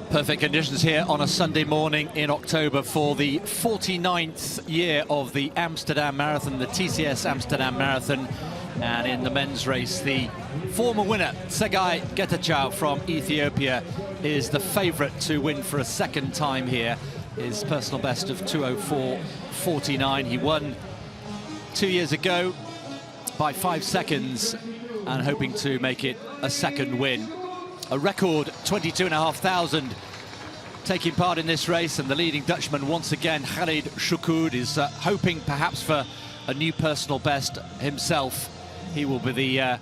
Perfect conditions here on a Sunday morning in October for the 49th year of the Amsterdam Marathon, the TCS Amsterdam Marathon. And in the men's race, the former winner, Tsegay Getachew from Ethiopia, is the favourite to win for a second time here. His personal best of 2:04.49. He won 2 years ago by 5 seconds and hoping to make it a second win. A record 22,500 taking part in this race, and the leading Dutchman once again, Khalid Choukoud, is hoping perhaps for a new personal best himself. He will be the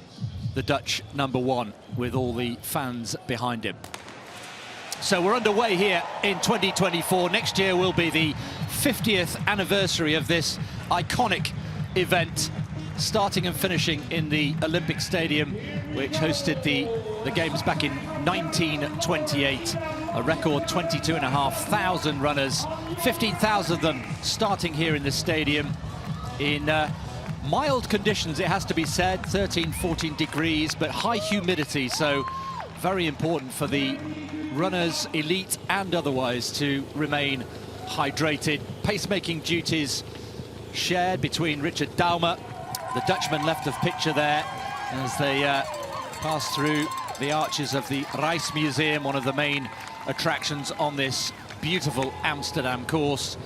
Dutch #1 with all the fans behind him. So we're underway here in 2024. Next year will be the 50th anniversary of this iconic event, starting and finishing in the Olympic Stadium, which hosted the games back in 1928. A record 22,500 runners, 15,000 of them starting here in the stadium in mild conditions, it has to be said, 13, 14 degrees, but high humidity, so very important for the runners, elite and otherwise, to remain hydrated. Pacemaking duties shared between Richard Daumer, the Dutchman left of picture there, as they pass through the arches of the Rijksmuseum, one of the main attractions on this beautiful Amsterdam course.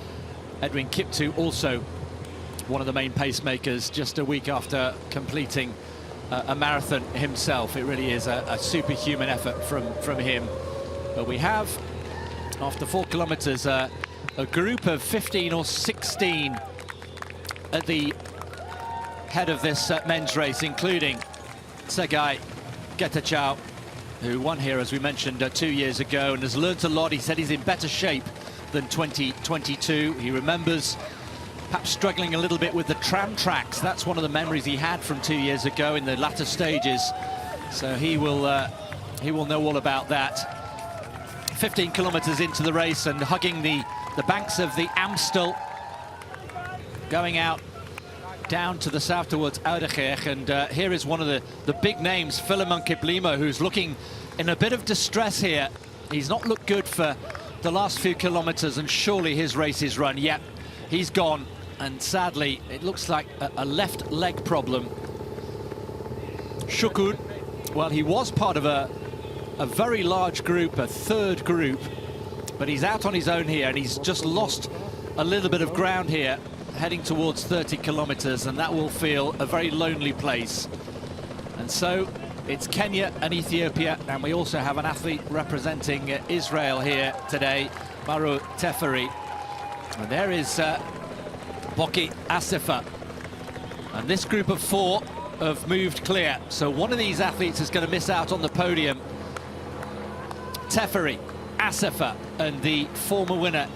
Edwin Kiptoo also one of the main pacemakers, just a week after completing a marathon himself. It really is a superhuman effort from him. But we have, after 4 kilometers, a group of 15 or 16 at the head of this men's race, including Tsegay Getachew, who won here, as we mentioned, 2 years ago, and has learnt a lot. He said he's in better shape than 2022. He remembers perhaps struggling a little bit with the tram tracks. That's one of the memories he had from 2 years ago in the latter stages. So he will know all about that. 15 kilometers into the race and hugging the banks of the Amstel, going out down to the south towards Oudekerk, and here is one of the big names, Philemon Kiplimo, who's looking in a bit of distress here. He's not looked good for the last few kilometers, and surely his race is run. Yet he's gone, and sadly it looks like a left leg problem. Choukoud, well, he was part of a very large group, a third group, but he's out on his own here, and he's just lost a little bit of ground here, heading towards 30 kilometers, and that will feel a very lonely place. And so it's Kenya and Ethiopia, and we also have an athlete representing Israel here today, Maru Teferi. And there is Boki Asifa. And this group of 4 have moved clear. So one of these athletes is going to miss out on the podium. Teferi, Asifa, and the former winner,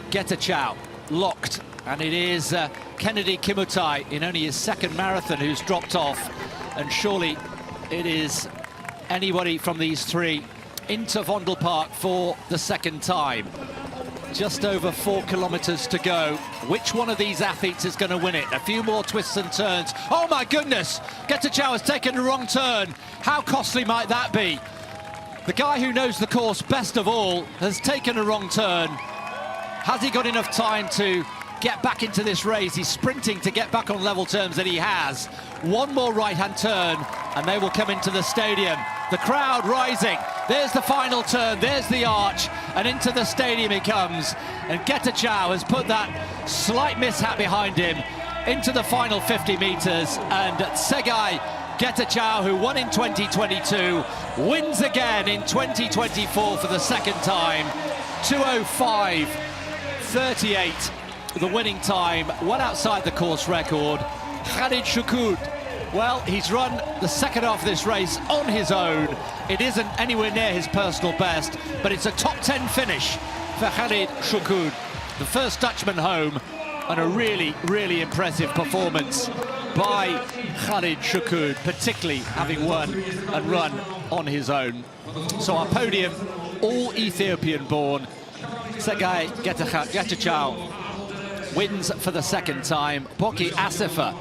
Getachew, locked. And it is Kennedy Kimutai in only his second marathon who's dropped off. And surely it is anybody from these 3 into Vondelpark for the second time. Just over 4 kilometers to go. Which one of these athletes is going to win it? A few more twists and turns. Oh my goodness! Getachew has taken the wrong turn. How costly might that be? The guy who knows the course best of all has taken a wrong turn. Has he got enough time to get back into this race? He's sprinting to get back on level terms, and he has. One more right-hand turn, and they will come into the stadium. The crowd rising. There's the final turn, there's the arch, and into the stadium he comes. And Getachew has put that slight mishap behind him into the final 50 meters, and Tsegay Getachew, who won in 2022, wins again in 2024 for the second time. 2:05.38. The winning time, well outside the course record. Khalid Choukoud, well, he's run the second half of this race on his own. It isn't anywhere near his personal best, but it's a top 10 finish for Khalid Choukoud, the first Dutchman home, and a really, really impressive performance by Khalid Choukoud, particularly having won and run on his own. So our podium, all Ethiopian-born. Tsegay Getachew wins for the second time. Boki Asifa,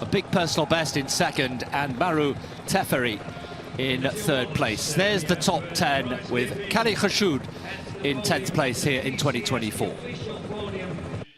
a big personal best in second, and Maru Teferi in third place. There's the top 10 with Kali Khashoud in 10th place here in 2024.